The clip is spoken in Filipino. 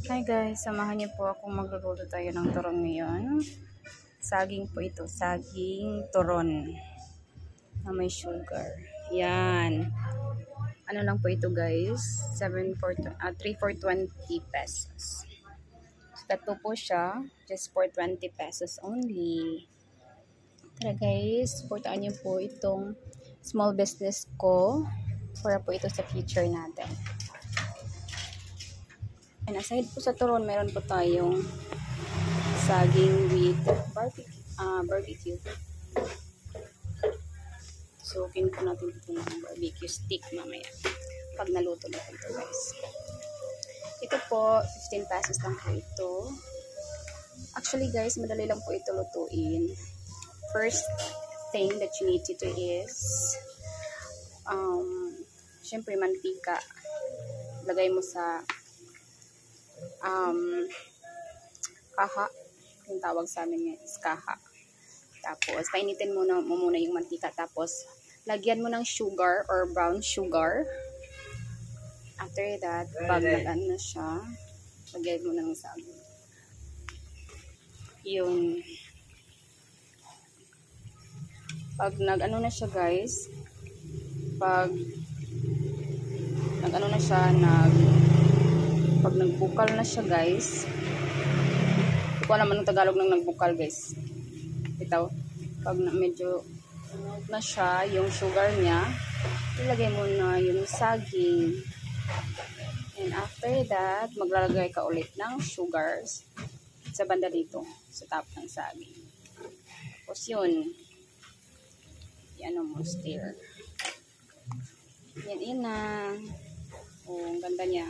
Hi guys, samahan niyo po akong magluluto tayo ng turon ngayon. Saging po ito, saging turon na may sugar. Yan. Ano lang po ito guys, 3 for 20 pesos. So, tatlo po siya, just for 20 pesos only. Tara guys, supportaan niyo po itong small business ko para po ito sa future natin. And aside po sa turon, meron po tayong saging with barbecue. So, po natin ito ng barbecue stick mamaya. Pag naluto na ito guys. Ito po, 15 pesos lang po ito. Actually guys, madali lang po ito lutuin. First thing that you need to do is, syempre mantika. Lagay mo sa kaha, yung tawag sa amin ngayon is kaha. Tapos painitin mo muna yung mantika, tapos lagyan mo ng sugar or brown sugar. After that, pag nag-ano na siya, lagyan mo ng saging. Yun. Pag nag-ano na siya guys, pag nag-ano na siya, pag nagbukal na siya guys, hindi ko alam anong Tagalog ng nagbukal guys. Ito, pag medyo na siya, yung sugar niya, ilagay mo na yung saging. And after that, maglalagay ka ulit ng sugars sa banda dito, sa top ng saging. Tapos yun, yan mo, stir. Yan na. Oh, ang ganda niya.